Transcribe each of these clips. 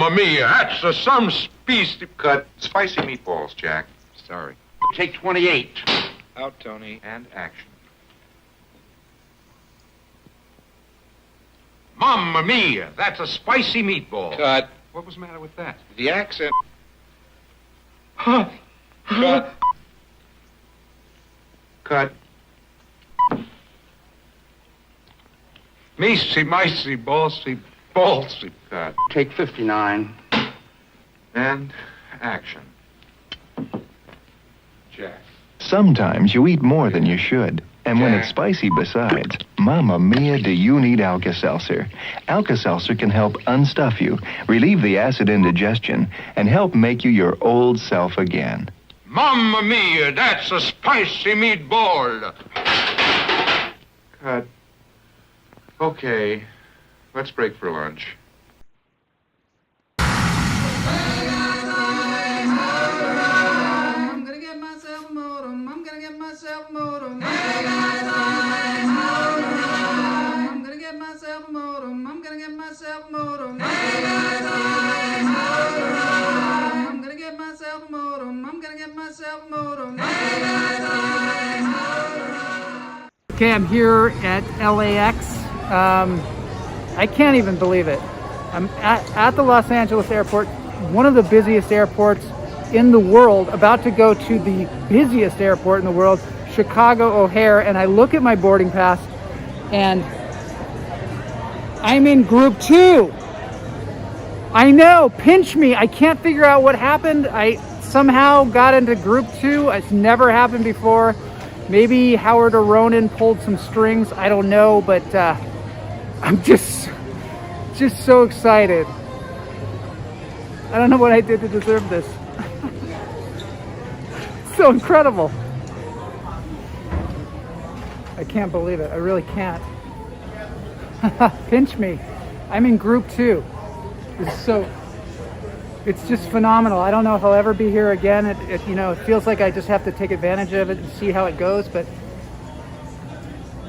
Mamma mia, that's some species. Cut. Spicy meatballs, Jack. Sorry. Take 28. Out, Tony. And action. Mamma mia, that's a spicy meatball. Cut. What was the matter with that? The accent. Huh. Cut. Cut. Measy, micey, ballsy, ballsy. Cut. Take 59. And action. Jack. Sometimes you eat more than you should. And when it's spicy besides, Mamma Mia, do you need Alka-Seltzer? Alka-Seltzer can help unstuff you, relieve the acid indigestion, and help make you your old self again. Mamma mia, that's a spicy meatball. Cut. Okay. Let's break for lunch. I'm gonna get myself a modem. I'm gonna get myself a modem. I'm gonna get myself a modem. I'm gonna get myself a modem. I'm gonna get myself a modem. I'm gonna get myself a modem. Okay, I'm here at LAX. I can't even believe it. I'm at the Los Angeles airport, one of the busiest airports in the world, about to go to the busiest airport in the world, Chicago O'Hare, and I look at my boarding pass and I'm in group 2. I know, pinch me. I can't figure out what happened. I somehow got into group 2. It's never happened before. Maybe Howard or Ronan pulled some strings. I don't know, but I'm just so excited. I don't know what I did to deserve this. So incredible. I can't believe it. I really can't. Pinch me. I'm in group 2. It's just phenomenal. I don't know if I'll ever be here again. It feels like I just have to take advantage of it and see how it goes, but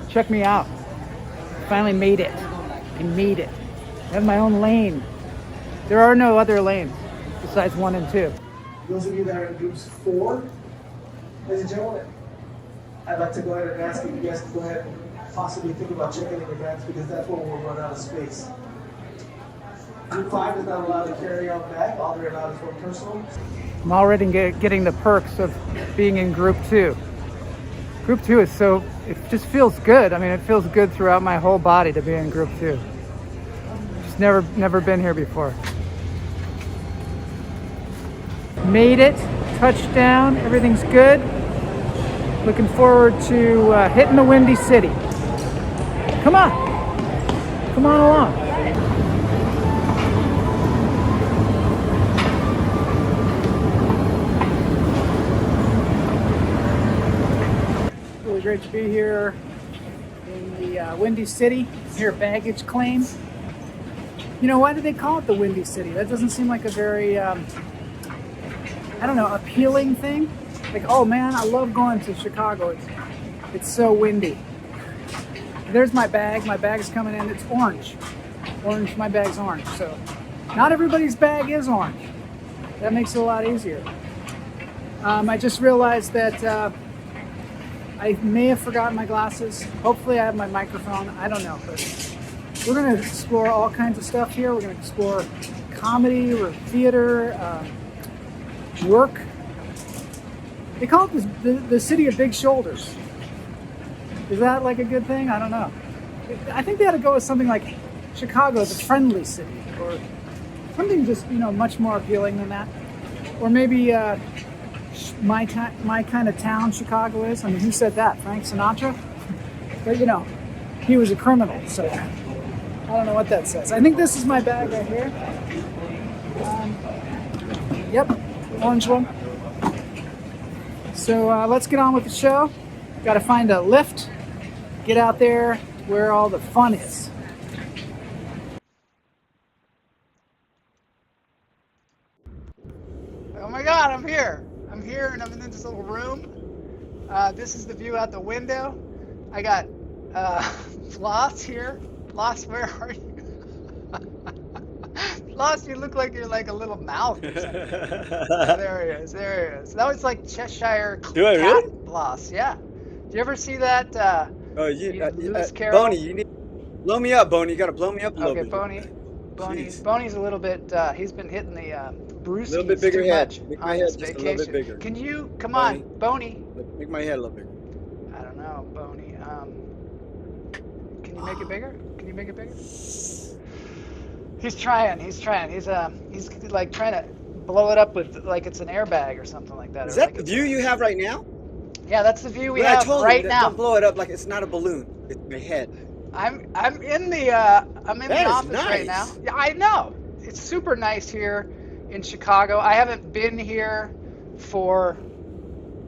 check me out. I finally made it. I made it. I have my own lane. There are no other lanes besides 1 and 2. Those of you that are in groups 4, ladies and gentlemen, I'd like to go ahead and ask you guys to go ahead and possibly think about checking in advance, because that's when we'll run out of space. Group 5 is not allowed to carry on bag. All they're allowed is for personal. I'm already getting the perks of being in group 2. Group 2 is it just feels good. I mean, it feels good throughout my whole body to be in group 2. Just never been here before. Made it, touchdown, everything's good. Looking forward to hitting the Windy City. Come on along. Really great to be here in the Windy City. Here, baggage claim. You know, why do they call it the Windy City? That doesn't seem like a very, appealing thing. Like, oh man, I love going to Chicago. It's so windy. There's my bag. My bag's coming in. It's orange. My bag's orange. So not everybody's bag is orange. That makes it a lot easier. I just realized that I may have forgotten my glasses. Hopefully I have my microphone. I don't know. But we're going to explore all kinds of stuff here. We're going to explore comedy or theater, work. They call it the city of big shoulders. Is that like a good thing? I don't know. I think they ought to go with something like Chicago, the friendly city, or something just, much more appealing than that. Or maybe my kind of town Chicago is. I mean, who said that? Frank Sinatra? But he was a criminal, so I don't know what that says. I think this is my bag right here. Yep, orange one. So let's get on with the show. Got to find a lift, get out there where all the fun is. Oh my God, I'm here. I'm here and I'm in this little room. This is the view out the window. I got Floss here. Floss, where are you? Lost, you look like you're like a little mouth or something. Oh, there he is. There he is. That was like Cheshire Do I cat really? loss. Yeah. Did you ever see that? Oh, you, Lewis Carroll? Boney, you need blow me up, Boney. You gotta blow me up a little Okay, bit. Boney's a little bit. He's been hitting the brewskis Little bit bigger too head. much Make my on head this just a vacation. little bit bigger. Can you come Boney. on, Boney? Make my head a little bigger. I don't know, Boney. Can you make it bigger? Can you make it bigger? He's trying. He's like trying to blow it up with like it's an airbag or something like that. Is or that like the it's view you have right now? Yeah, that's the view we Well, I have told right him that now. don't blow it up like it's not a balloon. It's my head. I'm in the That is office right now. nice. Yeah, I know. It's super nice here in Chicago. I haven't been here for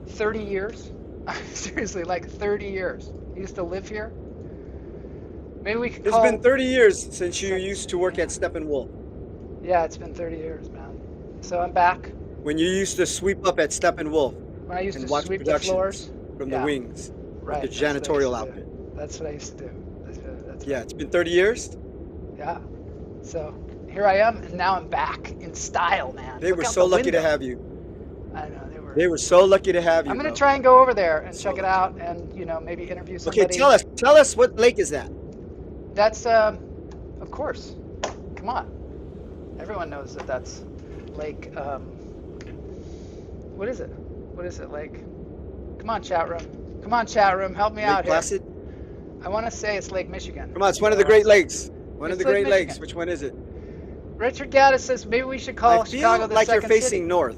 30 years. Seriously, like 30 years. I used to live here. Maybe we could It's call. been 30 years since you used to work at Steppenwolf. Yeah, it's been 30 years, man. So I'm back. When you used to sweep up at Steppenwolf When I used and to watch sweep the productions floors. from Yeah. the wings, Right. the that's what I janitorial used to outfit. do. That's what I used to do. That's Yeah, it's been 30 years. Yeah. So here I am, and now I'm back in style, man. They Look were out so the lucky to window. have you. I know they were. They were so lucky to have you. I'm gonna bro. try and go over there and So check it out, and maybe interview somebody. Okay, tell us what lake is that? That's of course. Come on. Everyone knows that that's Lake. What is it? What is it, Lake? Come on, chat room. Come on, chat room. Help me Lake out Placid? here. I want to say it's Lake Michigan. Come on, it's one of the Great Lakes. One It's of the Lake Great Michigan. Lakes. Which one is it? Richard Gaddis says maybe we should call I feel Chicago the like you're second facing city. north.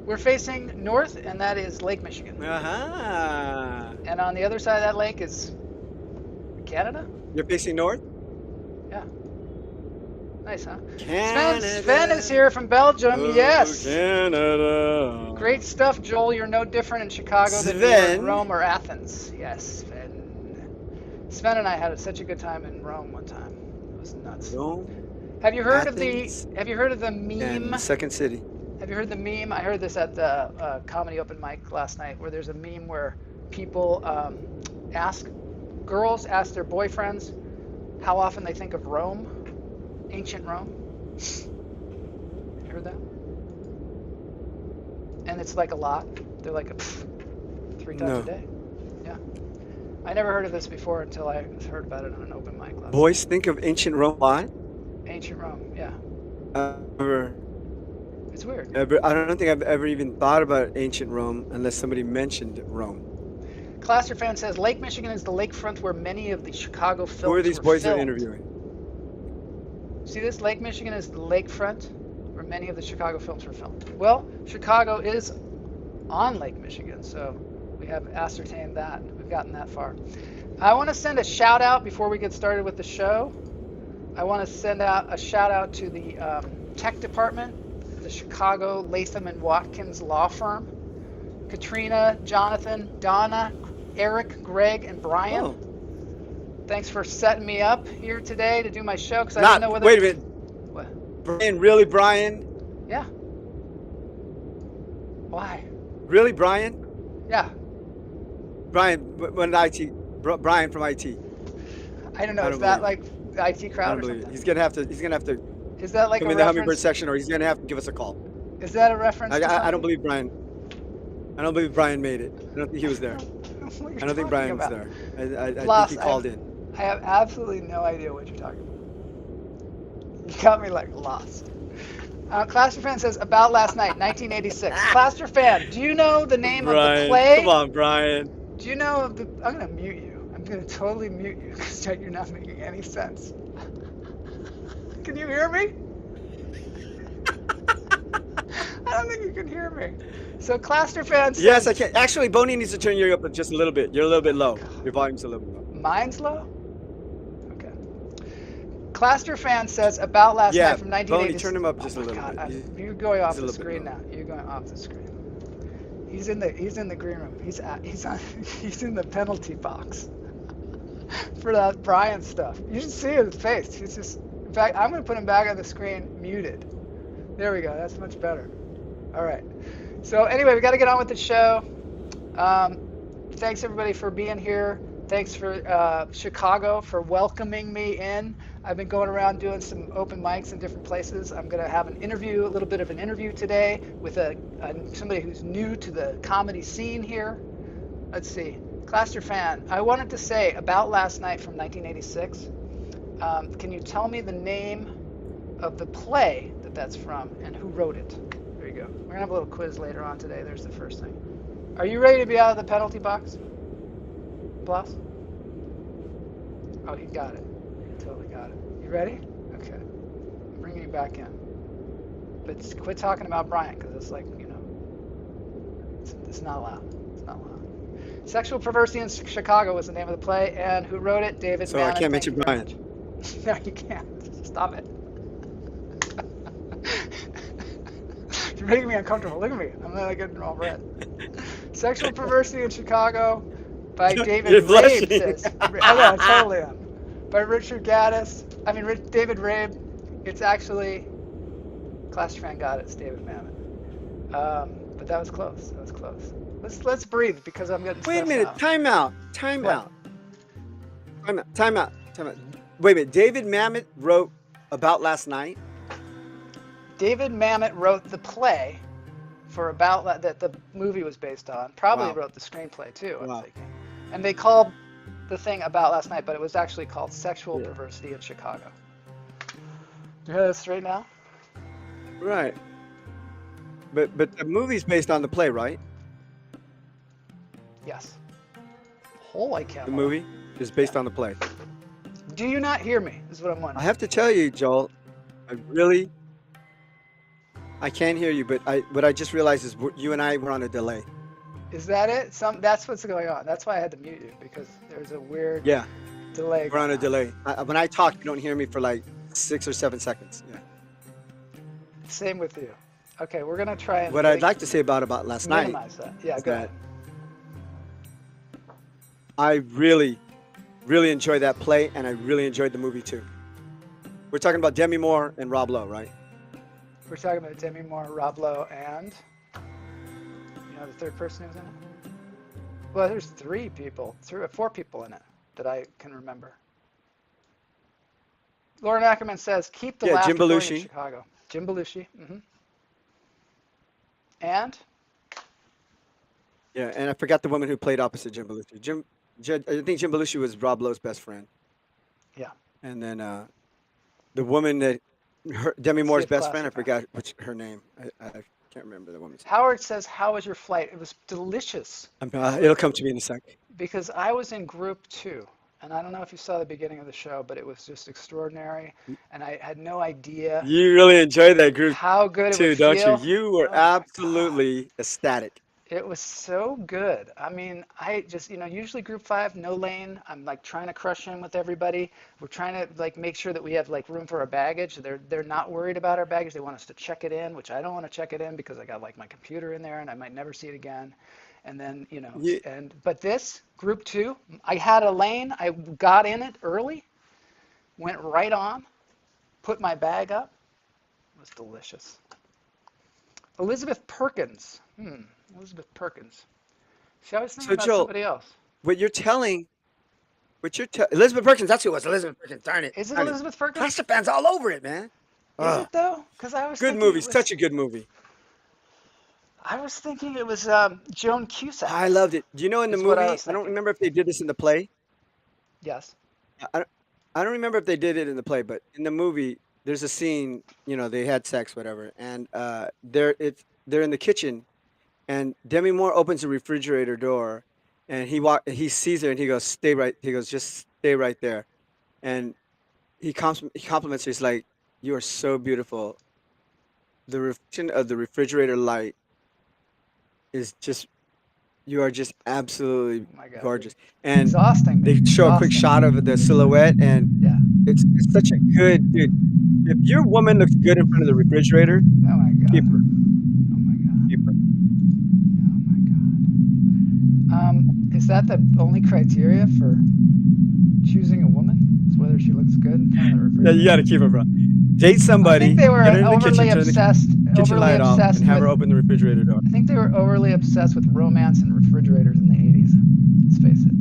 We're facing north, and that is Lake Michigan. Uh-huh. And on the other side of that lake is Canada? You're facing north? Yeah. Nice, huh? Canada. Sven is here from Belgium. Oh, Yes. Canada. Great stuff, Joel. You're no different in Chicago than you were Sven. in Rome or Athens. Yes, Sven. Sven and I had such a good time in Rome one time. It was nuts. Rome Have you heard Athens, of the meme? and Second City. Have you heard the meme? I heard this at the comedy open mic last night, where there's a meme where people girls ask their boyfriends how often they think of Rome, ancient Rome. You heard that? And it's like a lot. They're like 3 times No. a day. Yeah. I never heard of this before until I heard about it on an open mic last Boys think of ancient Rome. Why? night. Ancient Rome, yeah. It's weird. I don't think I've ever even thought about ancient Rome unless somebody mentioned Rome. Cluster fan says Lake Michigan is the lakefront where many of the Chicago films Who are these were boys filmed. they're interviewing? See this? Lake Michigan is the lakefront where many of the Chicago films were filmed. Well, Chicago is on Lake Michigan, so we have ascertained that. We've gotten that far. I want to send a shout out before we get started with the show. I want to send out a shout out to the tech department, the Chicago Latham and Watkins law firm. Katrina, Jonathan, Donna, Eric, Greg, and Brian. Oh. Thanks for setting me up here today to do my show, because I didn't know whether. Wait a minute. What? Brian, really, Brian? Yeah. Why? Really, Brian? Yeah. Brian, when IT? Brian from IT. I don't know. I Is don't that believe like the IT I crowd don't or believe it. something? He's gonna have to Is that like come a in the hummingbird reference? section, or he's gonna have to give us a call. Is that a reference? to I don't something? believe Brian. I don't believe Brian made it. I don't think he was there. What you're I don't think talking Brian was about. there. I think Lost, he called in. I have absolutely no idea what you're talking about. You got me like lost. Cluster fan says about last night, 1986. Cluster fan, do you know the name of the Brian, play? come on, Brian. Do you know the? I'm gonna mute you. I'm gonna totally mute you because you're not making any sense. Can you hear me? I don't think you can hear me. So Cluster fan says, Yes, I can. Actually, Boney needs to turn you up just a little bit. You're a little bit low. Your volume's a little bit low. Mine's low? Okay. Cluster fan says about last Yeah, night from Boney, 1986. turn him up just Oh a my little God, bit. You're going off a the little bit screen low. now. You're going off the screen. He's in the green room. He's in the penalty box for that Brian stuff. You should see his face. He's just. In fact, I'm going to put him back on the screen, muted. There we go. That's much better. All right. So anyway, we got to get on with the show. Thanks everybody for being here. Thanks for Chicago for welcoming me in. I've been going around doing some open mics in different places. I'm going to have an interview, a little bit of an interview today with somebody who's new to the comedy scene here. Let's see. Cluster fan, I wanted to say about last night from 1986. Can you tell me the name of the play that's from and who wrote it? There you go. We're going to have a little quiz later on today. There's the first thing. Are you ready to be out of the penalty box? Bloss? Oh, he got it. He totally got it. You ready? Okay. I'm bringing you back in. But quit talking about Brian, because it's like, it's not allowed. It's not allowed. Sexual Perversity in Chicago was the name of the play, and who wrote it? David So Mamet. I can't mention Brian. No, you can't. Stop it. You're making me uncomfortable. Look at me. I'm like getting all red. Sexual Perversity in Chicago by David You're Rabe blushing. says. Oh, no, I totally am. By Richard Gaddis. David Rabe. It's actually, Class fan got it. It's David Mamet. But that was close. That was close. Let's breathe because I'm getting Wait a stressed minute. out. Time out. Wait a minute. David Mamet wrote About Last Night. David Mamet wrote the play for About that the movie was based on. Probably Wow. wrote the screenplay too, I'm Wow. thinking. And they called the thing About Last Night, but it was actually called Sexual Perversity in Chicago. You hear that straight now? Right. But the movie's based on the play, right? Yes. Holy cow. The movie is based on the play. Do you not hear me? Is what I'm I wondering. have to tell you, Joel, I can't hear you, but what I just realized is you and I were on a delay. Is that it? That's what's going on. That's why I had to mute you, because there's a weird Yeah, delay. we're on a going delay. When I talk, you don't hear me for like 6 or 7 seconds. Yeah. Same with you. Okay, we're gonna try and What I'd like to say about last night minimize that. Yeah, is go that ahead. I really, really enjoyed that play, and I really enjoyed the movie too. We're talking about Demi Moore and Rob Lowe, right? We're talking about Demi Moore, Rob Lowe, and the third person who's in it. Well, there's 4 people in it that I can remember. Lauren Ackerman says, "Keep the laughter Jim going in Belushi. Chicago." Jim Belushi. Mm-hmm. And Yeah, and I forgot the woman who played opposite Jim Belushi. I think Jim Belushi was Rob Lowe's best friend. yeah, And then the woman Demi Moore's if best Class friend, I is forgot her name. I can't remember the woman's name. Howard says, "How was your flight?" It was delicious It'll come to me in a sec. because I was in group 2. And I don't know if you saw the beginning of the show, but it was just extraordinary. And I had no idea You really enjoyed that group how good it too, would don't feel. you? You were Oh my God. absolutely ecstatic. It was so good. I mean, I just, usually group 5, no lane. I'm like trying to crush in with everybody. We're trying to like make sure that we have like room for our baggage. They're not worried about our baggage. They want us to check it in, which I don't want to check it in because I got like my computer in there and I might never see it again. And then, but this group 2, I had a lane. I got in it early, went right on, put my bag up. It was delicious. Elizabeth Perkins. Elizabeth Perkins. See, I was thinking about Joel, somebody else. What you're telling, Elizabeth Perkins, that's who it was, Elizabeth Perkins, darn it. Is it darn Elizabeth Perkins? Classic fans all over it, man. Is it though? Because I was Good thinking movie, it was, such a good movie. I was thinking it was Joan Cusack. I loved it. Do you know in the That's what movie, I was I don't thinking. remember if they did this in the play. Yes. I don't remember if they did it in the play, but in the movie, there's a scene, they had sex, whatever, and they're in the kitchen, and Demi Moore opens the refrigerator door, and he sees her, and he goes, "Stay right." He goes, "Just stay right there," and he compliments her. He's like, "You are so beautiful. The reflection of the refrigerator light is just, you are just absolutely Oh my God. gorgeous." And Exhausting. they show a quick Exhausting. shot of the silhouette, and Yeah. it's such a good dude. If your woman looks good in front of the refrigerator, Oh my God. keep her. Oh my God. Keep her. Oh my God. Is that the only criteria for choosing a woman? Is whether she looks good in front of the Yeah, refrigerator? you gotta keep her, bro. Date somebody. I think they were get her in the overly kitchen, turn the obsessed. kitchen light off, and have her open the refrigerator door. I think they were overly obsessed with romance and refrigerators in the 80s. Let's face it.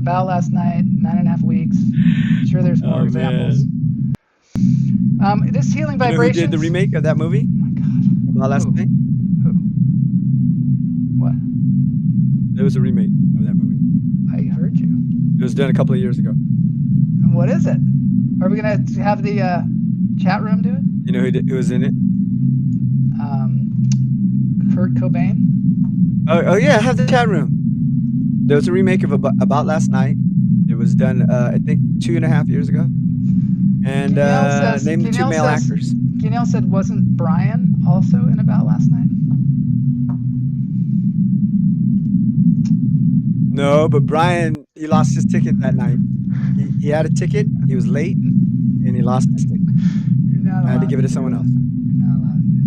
About Last Night, 9.5 Weeks. I'm sure there's more Oh, examples. This Healing You know who Vibrations. did the remake of that movie? Oh my God. About Last Who? Night? Who? What? There was a remake of that movie. I heard you. It was done a couple of years ago. And what is it? Are we gonna have the chat room do it? You know who was in it? Kurt Cobain. Oh yeah, have the chat room. There was a remake of About Last Night. It was done, I think, 2.5 years ago. And name the two male actors. Guinel said, wasn't Brian also in About Last Night? No, but Brian, he lost his ticket that night. He had a ticket. He was late, and he lost his ticket. You're not allowed I had to give it to someone else. You're not allowed to do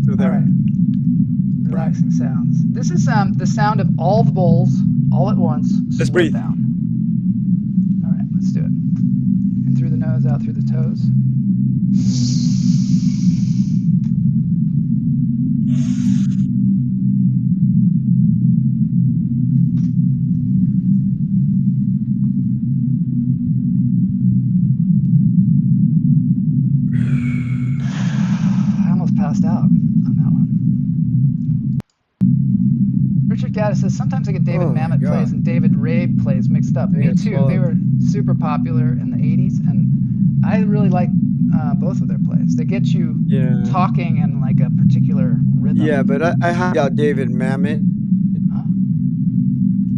that. So there. All right. Relaxing sounds. This is the sound of all the bowls all at once. Let's breathe. Down. All right, let's do it. In through the nose, out through the toes. I almost passed out on that one. Richard Gaddis says, sometimes I get David Mamet plays and David Rabe plays mixed up. Me too. They were super popular in the 80s, and I really like both of their plays. They get you talking in like a particular rhythm. Yeah, but I highlight out David Mamet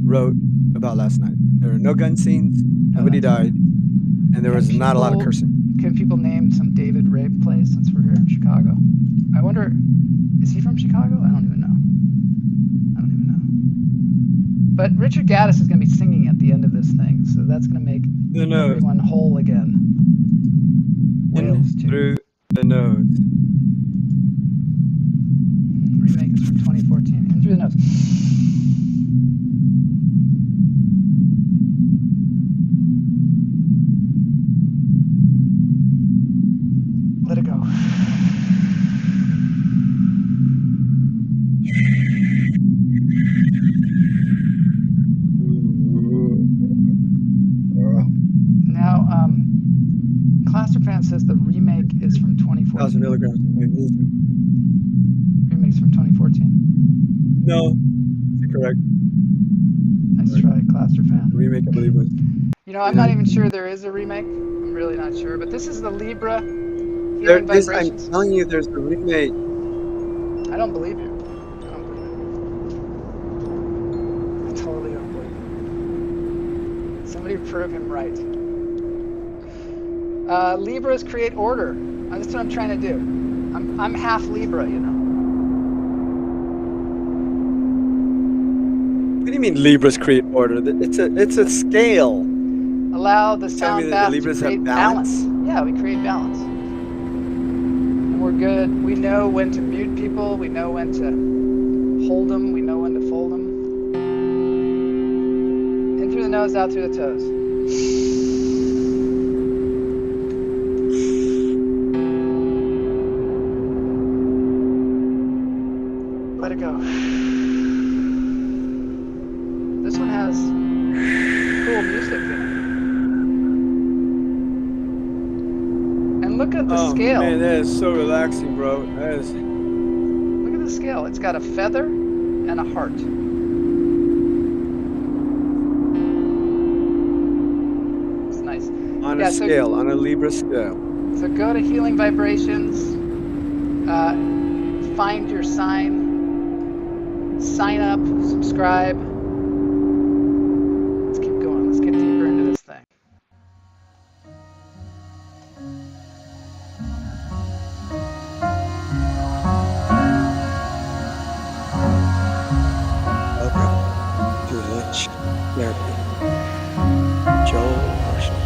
wrote About Last Night. There were no gun scenes, nobody died, and there was not a lot of cursing. Can people name some David Rabe plays since we're here in Chicago? I wonder, is he from Chicago? I don't even know. But Richard Gaddis is going to be singing at the end of this thing, so that's going to make everyone whole again. Wales, too. Through the nose. Remake is from 2014. In through the nose. Let it go. Now, Clasterfan says the remake is from 2014. 1,000 milligrams of magnesium. Remake's from 2014? No, you're correct. Nice try, Clasterfan. The remake, I believe, was. You know, I'm not even sure there is a remake. I'm really not sure. But this is the Libra Healing Vibrations. I'm telling you, there's a remake. I don't believe you. I don't believe you. I totally don't believe you. Somebody prove him right. Libras create order. That's what I'm trying to do. I'm half Libra, you know. What do you mean Libras create order? It's a scale. Allow the sound bath to create balance. Yeah, we create balance. And we're good. We know when to mute people. We know when to hold them. We know when to fold them. In through the nose, out through the toes. Let it go. This one has cool music in it. And look at the scale. Man, that is so relaxing, bro. Look at the scale. It's got a feather and a heart. It's nice. On a scale, on a Libra scale. So go to Healing Vibrations. Find your sign. Sign up, subscribe. Let's keep going. Let's get deeper into this thing. Welcome to Lunch Therapy. Joel Marshall.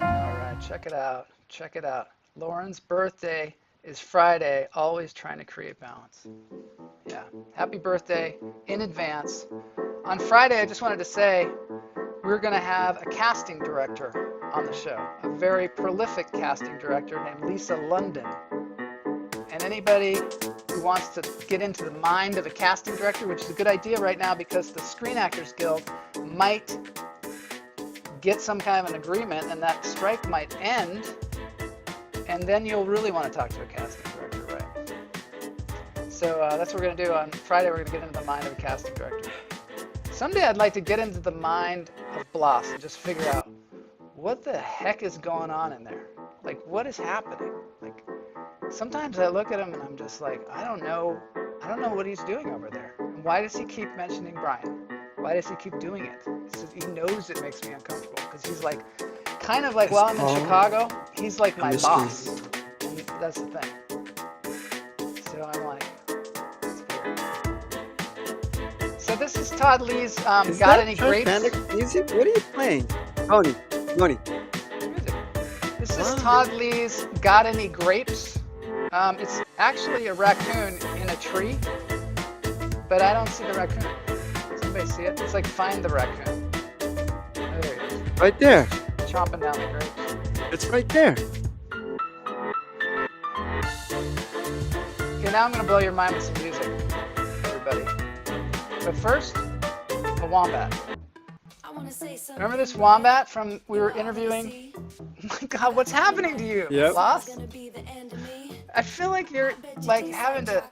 All right, check it out. Check it out. Lauren's birthday is Friday, always trying to create balance. Yeah, happy birthday in advance. On Friday, I just wanted to say we're going to have a casting director on the show, a very prolific casting director named Lisa London. And anybody who wants to get into the mind of a casting director, which is a good idea right now because the Screen Actors Guild might get some kind of an agreement and that strike might end, and then you'll really want to talk to a casting director, right? So that's what we're going to do. On Friday, we're going to get into the mind of a casting director. Someday I'd like to get into the mind of Bloss and just figure out what the heck is going on in there. Like, what is happening? Like, sometimes I look at him and I'm just like, I don't know what he's doing over there. Why does he keep mentioning Brian? Why does he keep doing it? He knows it makes me uncomfortable because he's like, kind of like, while I'm in Chicago, he's like my boss. And that's the thing. So I'm like, it's weird. So this is Todd Lee's Got Any Grapes? Music? What are you playing? Tony. Music. This is Todd Lee's Got Any Grapes? It's actually a raccoon in a tree, but I don't see the raccoon. Does anybody see it? It's like Find the Raccoon. Oh, there he is. Right there. Chomping down the grapes. It's right there. Okay, now I'm going to blow your mind with some music, everybody. But first, a wombat. Remember this wombat from we were interviewing? Oh my God, what's happening to you? Yep. Lost? I feel like you're like having to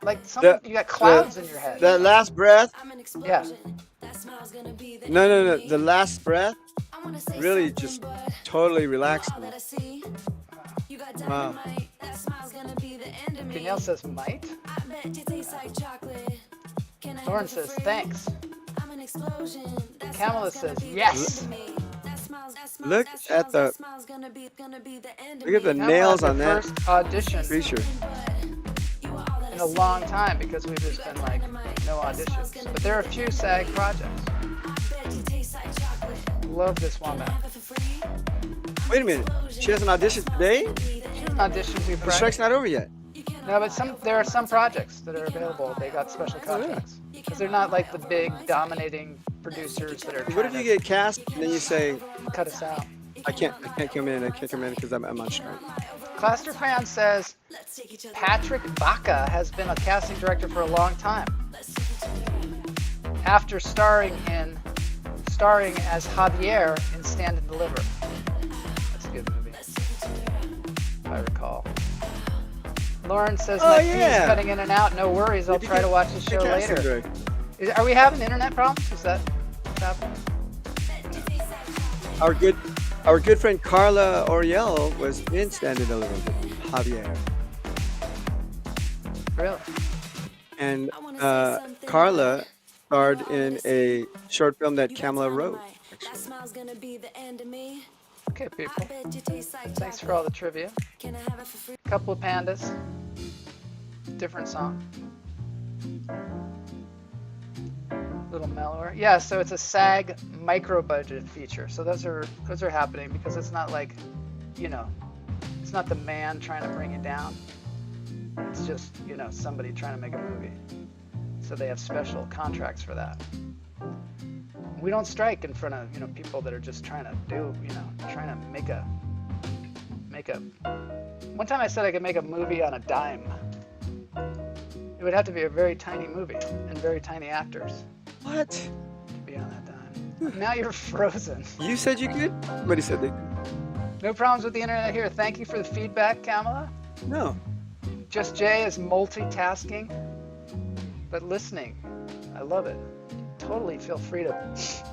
you got clouds in your head. That last breath. Yeah. No. The last breath really just totally relaxed me. Wow. Danielle says might. Lauren says thanks. Kamala says yes. Look at the nails on that first audition creature. in a long time because we've just been like no auditions. But there are a few SAG projects. Love this wombat. Wait a minute. She has an audition today? She has an audition to The strike's not over yet. No, but there are some projects that are available. They got special contracts because they're not like the big dominating producers that are. What if you get cast and then you say, cut us out? I can't come in. I can't come in because I'm on strike. Cluster Fan says Patrick Baca has been a casting director for a long time. After starring as Javier in Stand and Deliver. That's a good movie, if I recall. Lauren says my feed is cutting in and out. No worries, I'll try to watch the show later. Are we having internet problems? Is that what's happening? Our good friend Carla Oriel was in Stand and Deliver with Javier. Really? And Carla starred in a short film that Kamala wrote. Okay, people. Thanks for all the trivia. Couple of pandas. Different song. Little mellower. Yeah, so it's a SAG micro budget feature. So those are happening because it's not like, it's not the man trying to bring it down. It's just, somebody trying to make a movie. So they have special contracts for that. We don't strike in front of, people that are just trying to do, trying to make a. One time I said I could make a movie on a dime. It would have to be a very tiny movie and very tiny actors. What? To be on that dime. Now you're frozen. You said you could? Somebody said they could. No problems with the internet here. Thank you for the feedback, Kamala. No. Just Jay is multitasking, but listening. I love it. Totally feel free to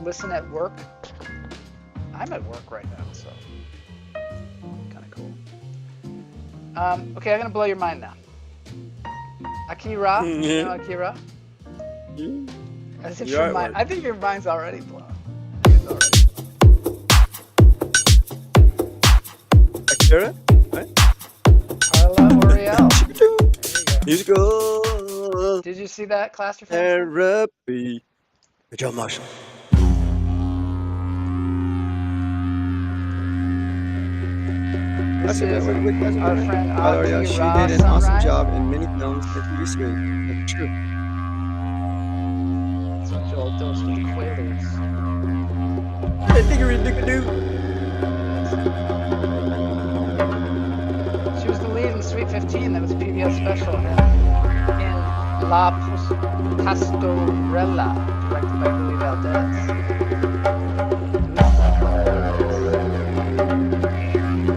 listen at work. I'm at work right now, so kind of cool. Okay, I'm gonna blow your mind now. Akira, you know Akira? As if your mind, I think your mind's already blown. Akira? What? Carla Oriel. Musical. Did you see that, Cluster Fan? Therapy. John Marshall. This is our friend Akira. She did an awesome job in many films and TV series. That's true. That's what Joel does with the Quaaludes. She was the lead in Sweet 2015. That was a PBS special in La Pastorella, directed by Louis Valdez.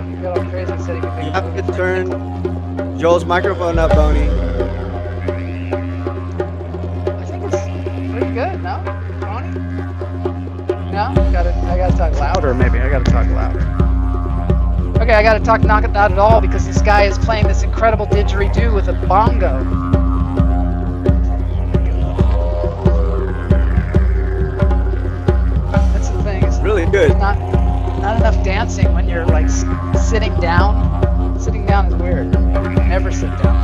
He got all crazy, said he could make a Have movie. to turn Joel's microphone up, Boney. I think it's pretty good, no? Tony? No? I gotta talk louder, maybe. I gotta talk louder. Okay, I gotta talk not at all because this guy is playing this incredible didgeridoo with a bongo. That's the thing. It's Really good. not enough dancing when you're like sitting down. Sitting down is weird. Never sit down.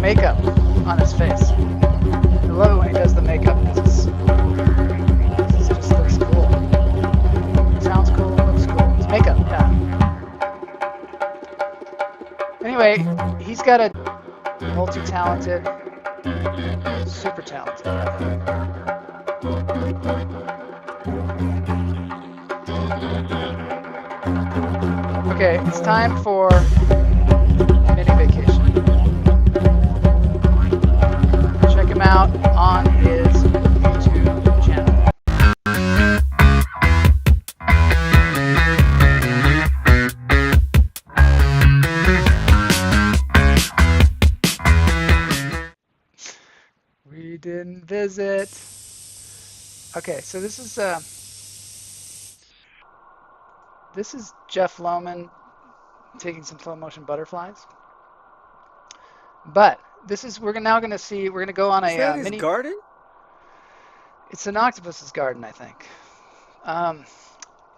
Makeup on his face. I love it when he does the makeup because it just looks cool. Sounds cool, looks cool. It's makeup, yeah. Anyway, he's got a multi-talented, super talented, I think. Okay, it's time for mini vacation. Him out on his YouTube channel. We didn't visit. Okay, so this is Jeff Lohman taking some slow motion butterflies. But we're now going to go on Is that a his mini garden? It's an octopus's garden, I think.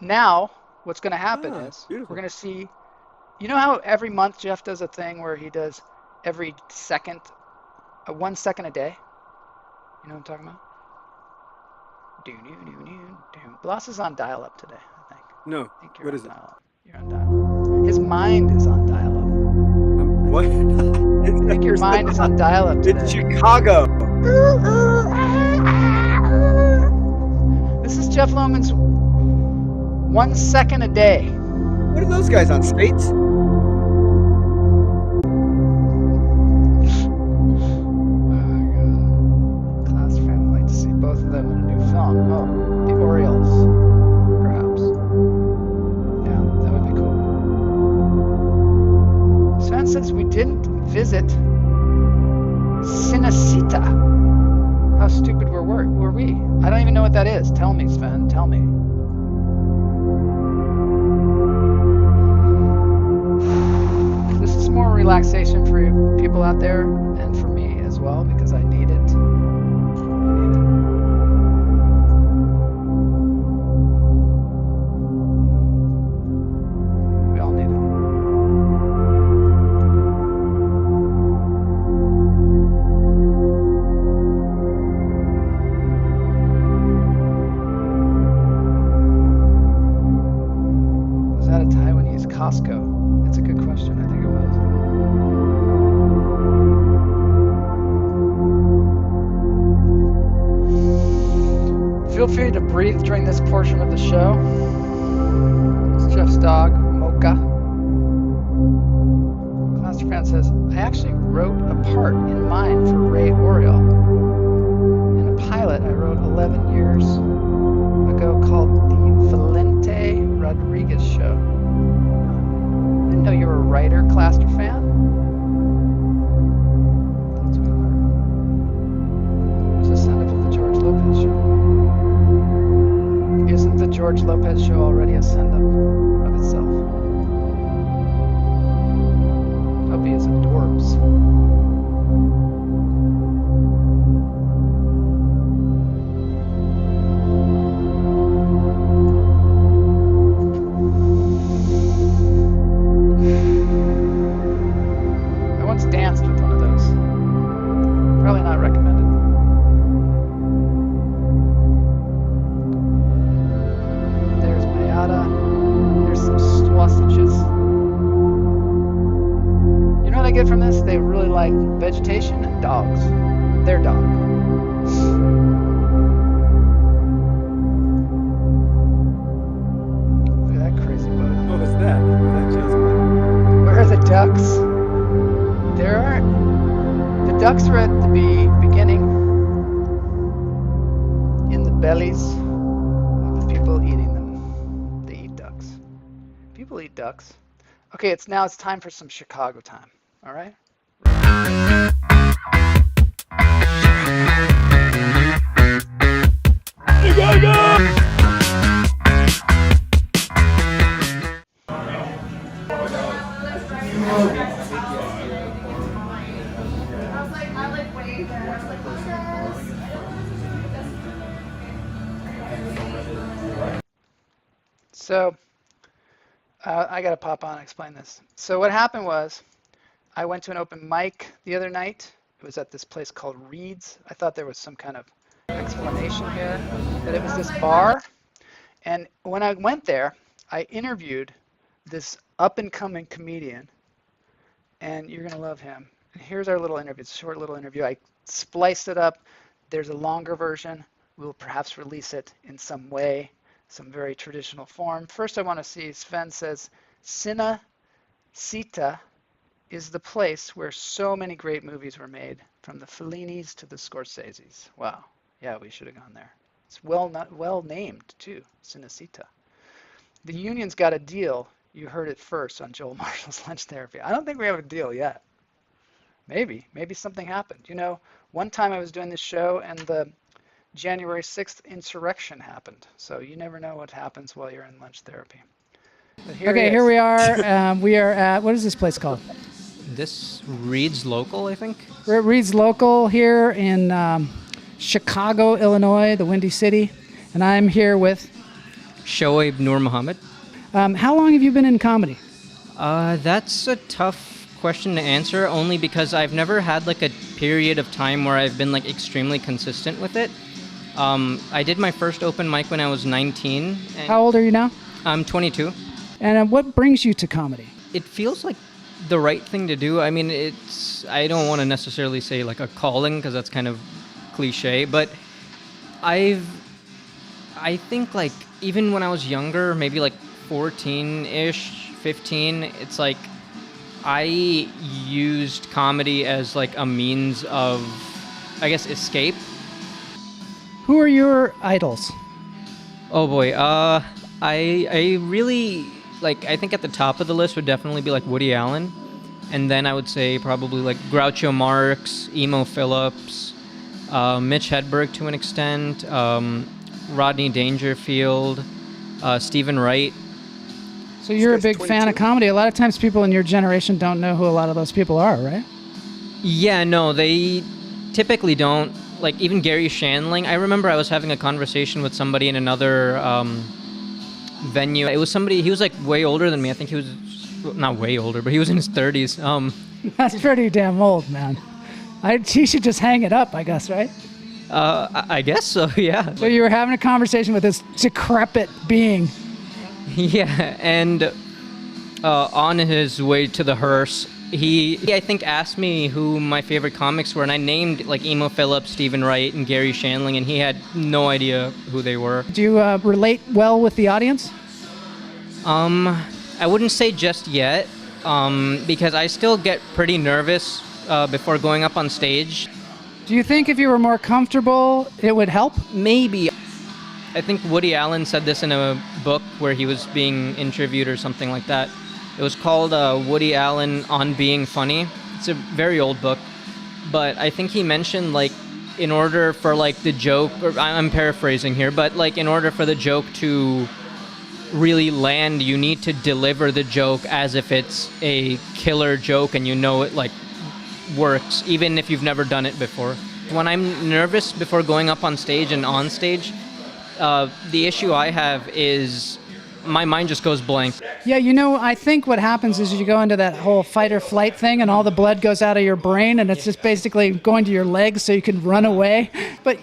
Now, what's going to happen is beautiful. we're going to see, you know how every month Jeff does a thing where he does every second, 1 second a day? You know what I'm talking about? Bloss is on dial-up today, I think. No. I think you're What on is it? dial-up. You're on dial-up. His mind is on dial-up. What? I think your mind is on dial-up today. It's Chicago. This is Jeff Lohman's 1 second a day. What are those guys on skates? Class family, I'd like to see both of them in a new film. Oh, the Orioles, perhaps. Yeah, that would be cool. Sven says we didn't visit Cinecita. How stupid were we? I don't even know what that is. Tell me, Sven. Tell me. This is more relaxation for you people out there and for me as well because I need it. We all need it. Was that a Taiwanese Costco? That's a good question. I think it was. Feel free to breathe during this portion of the show. It's Jeff's dog, Mocha. Master Fan says, I actually wrote a part in mine for Ray Oriel. In a pilot I wrote 11 years ago called The Valente Rodriguez Show. I didn't know you were a writer, Claster Fan. That's what I learned. There's a send-up of the George Lopez Show. Isn't the George Lopez Show already a send-up of itself? Puppy is adorbs. I once danced with one of those. Probably not recommended. There's Mayada. There's some sausages. You know what I get from this? They really like vegetation and dogs. Their dog. Look at that crazy boat. What was that? Was that just... Where are the ducks? There are. The ducks are at the beginning in the bellies of the people eating them. They eat ducks. People eat ducks. Okay, it's time for some Chicago time. All right? So, I got to pop on and explain this. So what happened was, I went to an open mic the other night. It was at this place called Reed's. I thought there was some kind of explanation here, that it was this bar. And when I went there, I interviewed this up-and-coming comedian, and you're going to love him. And here's our little interview. It's a short little interview. I spliced it up. There's a longer version. We'll perhaps release it in some way, some very traditional form. First, I want to see, Sven says, Cinecittà is the place where so many great movies were made, from the Fellinis to the Scorseses. Wow. Yeah, we should have gone there. It's well named, too, Cinecittà. The union's got a deal. You heard it first on Joel Marshall's Lunch Therapy. I don't think we have a deal yet. Maybe something happened. You know, one time I was doing this show and the January 6th insurrection happened. So you never know what happens while you're in lunch therapy. But here we are. We are at, what is this place called? This Reed's Local, I think. We're at Reed's Local here in Chicago, Illinois, the Windy City. And I'm here with... Shoaib Nur Muhammad. How long have you been in comedy? That's a tough question to answer, only because I've never had like a period of time where I've been like extremely consistent with it. I did my first open mic when I was 19. How old are you now? I'm 22. And what brings you to comedy? It feels like the right thing to do. I mean, I don't want to necessarily say like a calling, because that's kind of cliche, but I think like even when I was younger, maybe like 14-ish, 15, it's like I used comedy as like a means of, I guess, escape. Who are your idols? Oh boy, I really, like, I think at the top of the list would definitely be like Woody Allen, and then I would say probably like Groucho Marx, Emo Phillips, Mitch Hedberg to an extent, Rodney Dangerfield, Stephen Wright. So you're a big fan of comedy. A lot of times people in your generation don't know who a lot of those people are, right? Yeah, no, they typically don't. Like, even Gary Shandling, I remember I was having a conversation with somebody in another venue. It was somebody, he was like way older than me. I think he was, not way older, but he was in his 30s. That's pretty damn old, man. He should just hang it up, I guess, right? I guess so, yeah. So you were having a conversation with this decrepit being. Yeah, and on his way to the hearse, he I think asked me who my favorite comics were, and I named like Emo Phillips, Stephen Wright, and Gary Shandling, and he had no idea who they were. Do you relate well with the audience? I wouldn't say just yet, because I still get pretty nervous before going up on stage. Do you think if you were more comfortable, it would help? Maybe. I think Woody Allen said this in a book where he was being interviewed or something like that. It was called Woody Allen on Being Funny. It's a very old book, but I think he mentioned like in order for like the joke, or I'm paraphrasing here, but like in order for the joke to really land, you need to deliver the joke as if it's a killer joke and you know it like works, even if you've never done it before. When I'm nervous before going up on stage and on stage, the issue I have is my mind just goes blank. Yeah, you know, I think what happens is you go into that whole fight or flight thing and all the blood goes out of your brain and it's just basically going to your legs so you can run away. But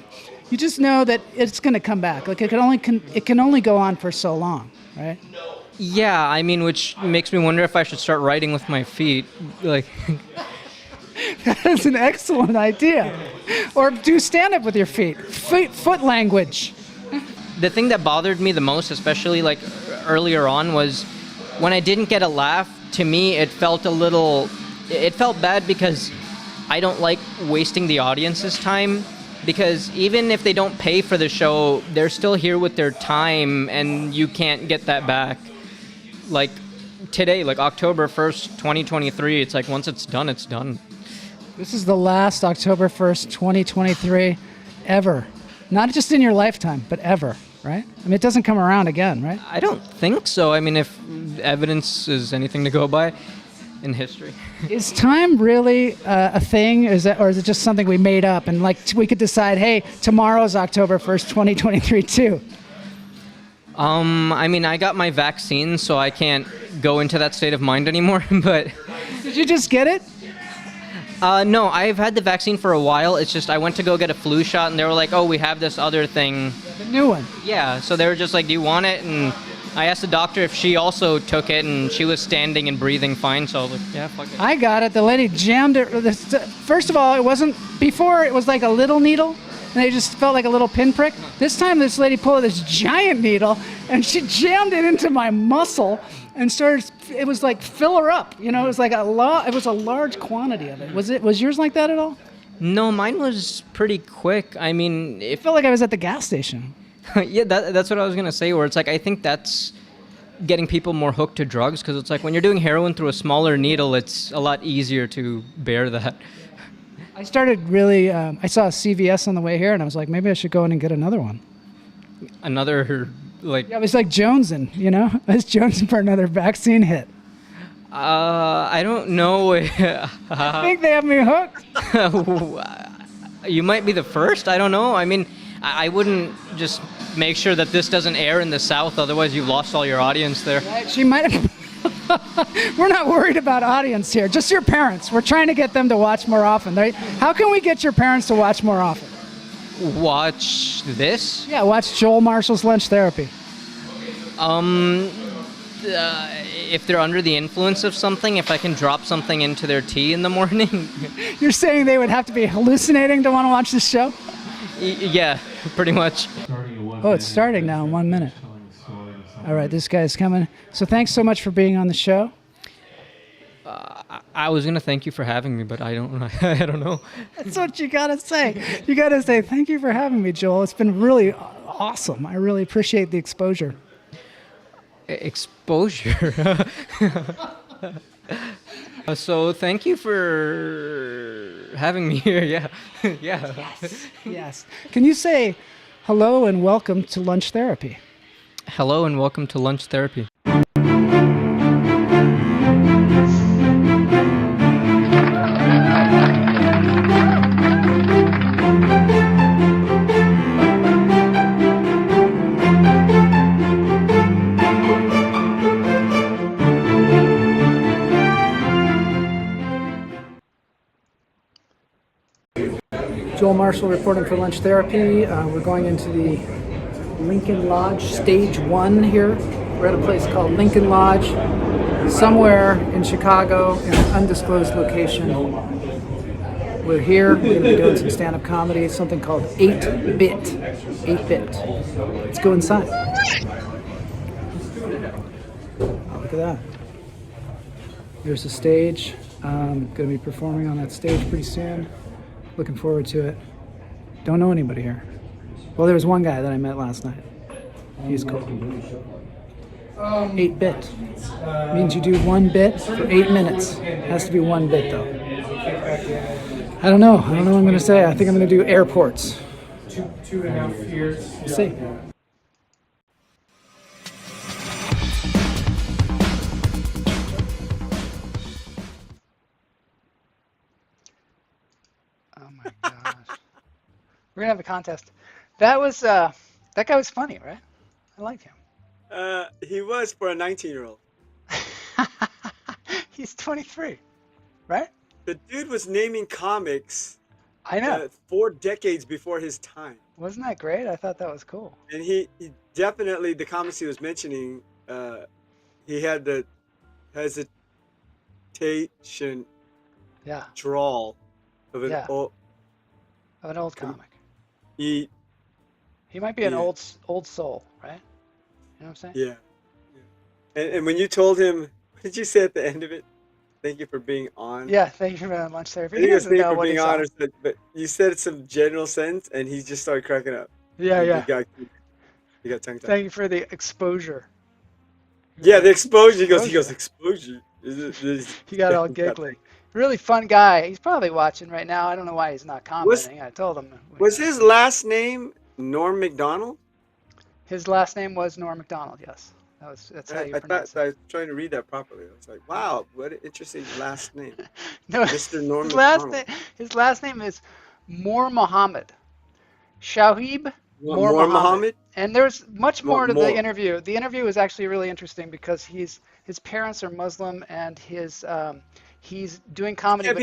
you just know that it's going to come back. Like it can only go on for so long, right? Yeah, I mean, which makes me wonder if I should start writing with my feet. Like, that is an excellent idea. Or do stand up with your feet. Foot language. the thing that bothered me the most, especially like earlier on, was when I didn't get a laugh. To me, it felt bad because I don't like wasting the audience's time, because even if they don't pay for the show, they're still here with their time and you can't get that back. Like today, like October 1st, 2023, it's like once it's done, it's done. This is the last October 1st, 2023 ever. Not just in your lifetime, but ever, right? I mean, it doesn't come around again, right? I don't think so. I mean, if evidence is anything to go by in history. Is time really a thing? Or is it just something we made up? And like we could decide, hey, tomorrow's October 1st, 2023 too. I mean, I got my vaccine, so I can't go into that state of mind anymore, but... Did you just get it? No, I've had the vaccine for a while. It's just I went to go get a flu shot, and they were like, oh, we have this other thing. The new one. Yeah, so they were just like, do you want it? And I asked the doctor if she also took it, and she was standing and breathing fine, so I was like, yeah, fuck it. I got it. The lady jammed it. First of all, it wasn't... Before, it was like a little needle, and it just felt like a little pinprick. This time, this lady pulled this giant needle, and she jammed it into my muscle and started... It was like, fill her up. You know, it was like it was a large quantity of it. Was yours like that at all? No, mine was pretty quick. I mean... It felt like I was at the gas station. Yeah, that's what I was going to say, where it's like, I think that's getting people more hooked to drugs, because it's like when you're doing heroin through a smaller needle, it's a lot easier to bear that. I started really, I saw a CVS on the way here, and I was like, maybe I should go in and get another one. Another, like... Yeah, I was like jonesing, you know? I was jonesing for another vaccine hit. I don't know. I think they have me hooked. You might be the first, I don't know. I mean, I wouldn't just make sure that this doesn't air in the South, otherwise you've lost all your audience there. Right, she might have... We're not worried about audience here, just your parents. We're trying to get them to watch more often, right? How can we get your parents to watch more often? Watch this? Yeah, watch Joel Marshall's Lunch Therapy. If they're under the influence of something, if I can drop something into their tea in the morning. You're saying they would have to be hallucinating to want to watch this show? Yeah, pretty much. Oh, it's starting now in 1 minute. All right, this guy's coming. So thanks so much for being on the show. I was going to thank you for having me, but I don't know. That's what you got to say. You got to say, thank you for having me, Joel. It's been really awesome. I really appreciate the exposure. Exposure? So thank you for having me here. Yeah. Yeah. Yes. Can you say hello and welcome to Lunch Therapy? Hello and welcome to Lunch Therapy. Joel Marshall reporting for Lunch Therapy. We're going into the Lincoln Lodge, Stage 1 here. We're at a place called Lincoln Lodge. somewhere in Chicago in an undisclosed location. We're here. We're going to be doing some stand-up comedy, something called 8-Bit. 8-Bit. Let's go inside. Oh, look at that. There's the stage. I'm going to be performing on that stage pretty soon. Looking forward to it. Don't know anybody here. Well, there was one guy that I met last night. He's cool. 8-Bit. Means you do 1 bit for 8 minutes. Has to be 1 bit though. I don't know what I'm going to say. I think I'm going to do airports. 2.5 years. We'll see. Oh my gosh. We're going to have a contest. That guy was funny, right? I like him. He was for a 19-year-old. He's 23, right? The dude was naming comics. I know. 4 decades before his time. Wasn't that great? I thought that was cool. And he definitely, the comics he was mentioning, he had the hesitation drawl of an old comic. He might be an old soul, right? You know what I'm saying? Yeah. And when you told him, what did you say at the end of it? Thank you for being on. Yeah, thank you for lunch therapy. I think it was thank you for being on, but you said some general sentence, and he just started cracking up. Yeah. He got tongue-tied. Thank you for the exposure. Yeah, the exposure. He goes, exposure. He got all giggly. Really fun guy. He's probably watching right now. I don't know why he's not commenting. I told him. Was his last name Norm Macdonald? His last name was Norm Macdonald, yes. That's how you pronounce it. I was trying to read that properly. I was like, wow, what an interesting last name. No, Mr. Norm Macdonald. His last name is Moore Mohammed. Shahib Moore Mohammed. And there's much more to the interview. The interview is actually really interesting because his parents are Muslim and he's doing comedy, but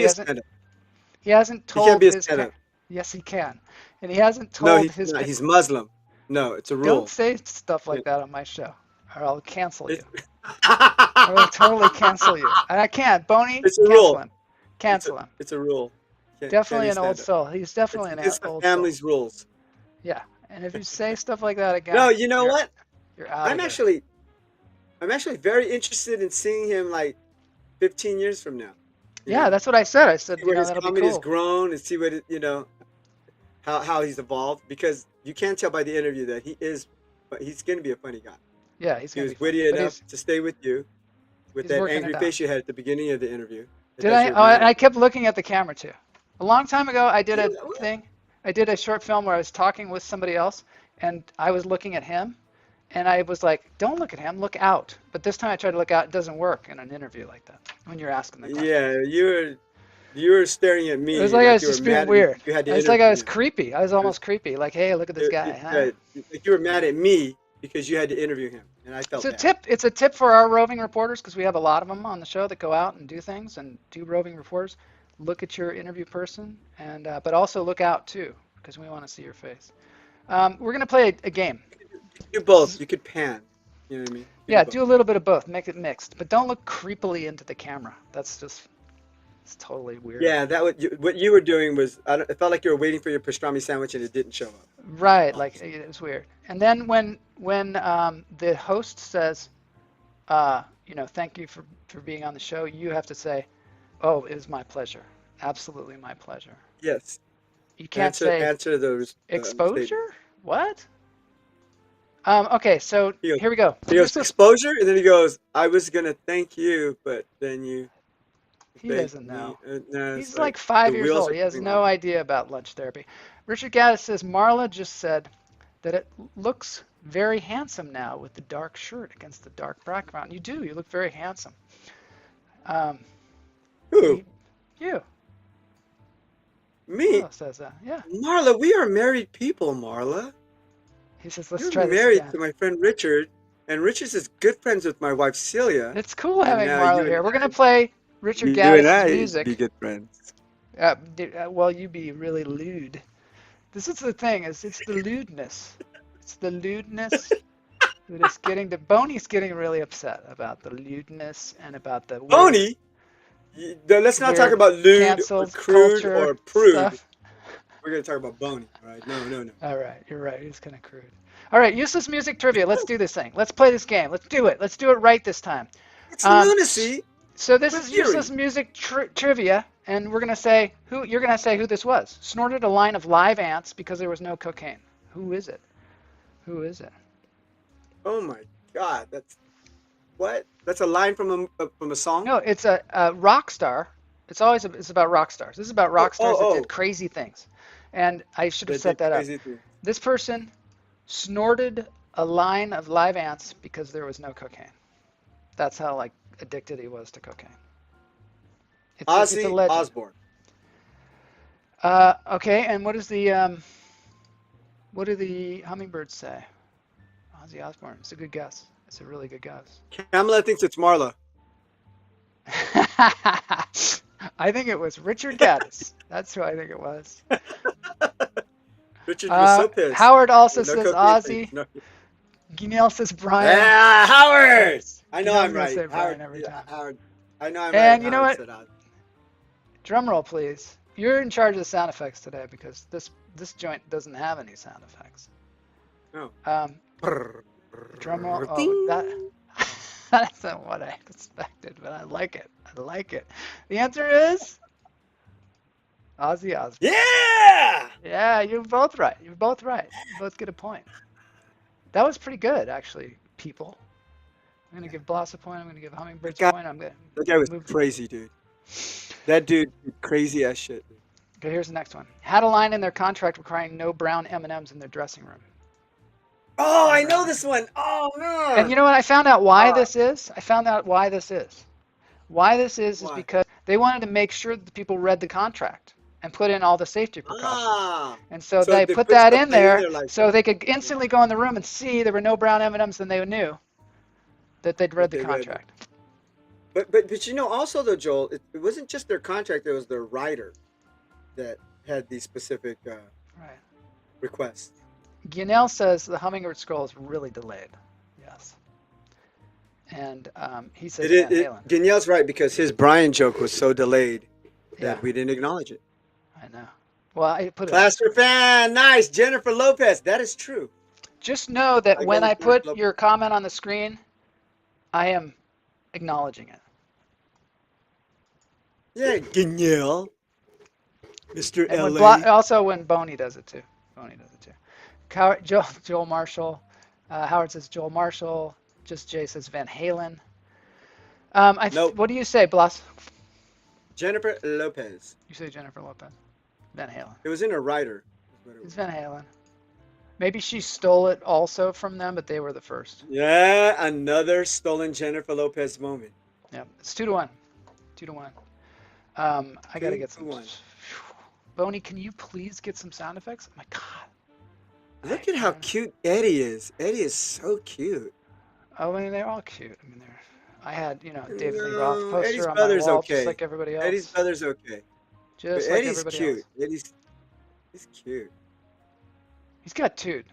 he hasn't told his parents. Yes, he can. And he hasn't told his parents. He's Muslim. No, it's a rule. Don't say stuff like that on my show, or I'll cancel you. I will totally cancel you. And I can't. Boney, it's a rule. Cancel him. It's a rule. Definitely an old soul. He's definitely an old soul. It's the family's rules. Yeah. And if you say stuff like that again, no, you know what? You're out. I'm actually very interested in seeing him like 15 years from now. Yeah, that's what I said. I said, see where his that'll comedy be cool. has grown and see what how he's evolved, because you can tell by the interview that he's going to be a funny guy. Yeah, he was witty enough to stay with you with that angry face you had at the beginning of the interview. Did I? Oh, I kept looking at the camera too. A long time ago, I did a thing. I did a short film where I was talking with somebody else, and I was looking at him, and I was like, "Don't look at him, look out." But this time I tried to look out. It doesn't work in an interview like that when you're asking the question. Yeah, you were staring at me. It was like I was just being weird. It's like I was creepy. I was almost creepy. Like, hey, look at this guy. Huh? Like you were mad at me because you had to interview him, and I felt bad. It's a tip for our roving reporters, because we have a lot of them on the show that go out and do things and do roving reporters. Look at your interview person, and but also look out too, because we want to see your face. We're gonna play a game. Do both. You could pan. You know what I mean? Do a little bit of both. Make it mixed, but don't look creepily into the camera. That's just. It's totally weird. Yeah, what you were doing was, it felt like you were waiting for your pastrami sandwich and it didn't show up. Right, like it was weird. And then when the host says, thank you for being on the show, you have to say, oh, it was my pleasure. Absolutely my pleasure. Yes. You can't answer those exposure? Statements. What? Okay, so here we go. He goes, exposure, and then he goes, I was going to thank you, but then you... He doesn't know. He's like 5 years old. He has no idea about lunch therapy. Richard Gaddis says, Marla just said that it looks very handsome now with the dark shirt against the dark background. You do. You look very handsome. Who? You. Me? Says that. Yeah. Marla, we are married people, Marla. He says, let's try this married again. To my friend Richard, and Richard's is good friends with my wife Celia. It's cool having Marla here. We're going to play Richard Gaddis' music. Be good friends. Well, you be really lewd. This is the thing. It's the lewdness. It's the lewdness Boney's getting really upset about the lewdness and about the weird, Boney? Let's not talk weird about lewd or canceled crude culture or prude. stuff. We're going to talk about Boney. All right. No. All right, you're right. He's kind of crude. All right, useless music trivia. Let's do this thing. Let's play this game. Let's do it. Let's do it right this time. It's lunacy. So this with is theory. useless music trivia, and we're gonna say who. You're gonna say who this was. Snorted a line of live ants because there was no cocaine. Who is it? Who is it? Oh my God. That's what? That's a line from a song? No, it's a rock star. It's about rock stars. This is about rock stars that did crazy things, and I should have set that up. This person snorted a line of live ants because there was no cocaine. That's how like addicted he was to cocaine. It's a Ozzy legend. Osbourne. Okay, and what do the hummingbirds say? Ozzy Osbourne. It's a good guess. It's a really good guess. Kamala thinks it's Marla. I think it was Richard Gaddis. That's who I think it was. Richard was so pissed. Howard also No says cocaine Ozzy. thing. No. Guinel says Brian. Yeah, Howard. I know Guinel's I'm gonna right. say Brian Howard, every time. Howard. I know I'm right. And you know Howard what? said Ozzy. Drum roll, please. You're in charge of the sound effects today because this joint doesn't have any sound effects. No. Drum roll. Oh, that's not what I expected, but I like it. I like it. The answer is Ozzy Osbourne. Yeah! Yeah, you're both right. You're both right. You both get a point. That was pretty good, actually, people. I'm going to give Bloss a point. I'm going to give Hummingbirds a point. That guy was crazy, dude. That dude did crazy ass shit. Okay, here's the next one. Had a line in their contract requiring no brown M&Ms in their dressing room. Oh, I know this one. Oh, man. And you know what? I found out why this is. Why this is because they wanted to make sure that the people read the contract and put in all the safety precautions. And so they put that in there so they could instantly go in the room and see there were no brown M&Ms, and they knew that they'd read the contract. But you know, also though, Joel, it wasn't just their contract; it was their writer that had these specific requests. Guinel says the Hummingbird scroll is really delayed. Yes. And he says Van Halen. Guinel's right because his Brian joke was so delayed that we didn't acknowledge it. I know. Well, I put it. Plaster fan, nice. Jennifer Lopez. That is true. Just know that when I put your comment on the screen, I am acknowledging it. Yeah, Guinel. Mr. And LA. Also when Boney does it too. Joel Marshall. Howard says Joel Marshall. Just Jay says Van Halen. Nope. What do you say, Blas? Jennifer Lopez. You say Jennifer Lopez. Van Halen. It was in a writer. It's Van Halen. Maybe she stole it also from them, but they were the first. Yeah, another stolen Jennifer Lopez moment. Yeah, it's 2-1. 2-1. I gotta get some. Boney, can you please get some sound effects? Oh my God. Look at how cute Eddie is. Eddie is so cute. Oh, I mean, they're all cute. I mean, I had, David Lee Roth poster Eddie's on my brother's wall, okay. just like everybody else. Eddie's brother's okay. Just but like Eddie's everybody cute. else. He's cute. He's got toot.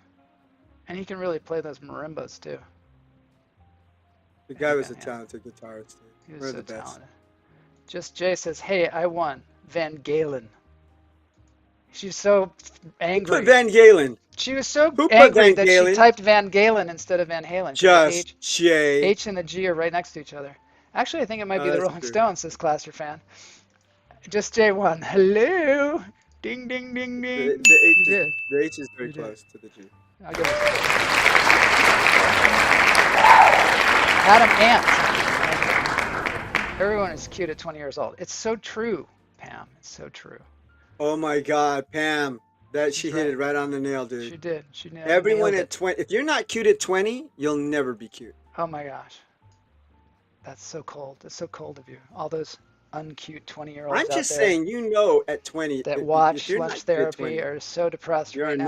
And he can really play those marimbas, too. The guy was a talented guitarist. He was so talented. Just Jay says, hey, I won. Van Galen. She's so angry. Who put Van Galen? She was so angry that she typed Van Galen instead of Van Halen. Just Jay. H and the G are right next to each other. Actually, I think it might be the Rolling Stones, says Classer fan. Just Jay won. Hello. Ding, ding, ding, ding. The H is very close to the G. I'll give it. Adam Ant. Everyone is cute at 20 years old. It's so true, Pam. It's so true. Oh my God, Pam. She hit it right on the nail, dude. She did. She nailed Everyone it. at 20. If you're not cute at 20, you'll never be cute. Oh my gosh. That's so cold. That's so cold of you. All those uncute 20-year-olds I'm just out there saying, at 20 that watch lunch therapy are so depressed right now.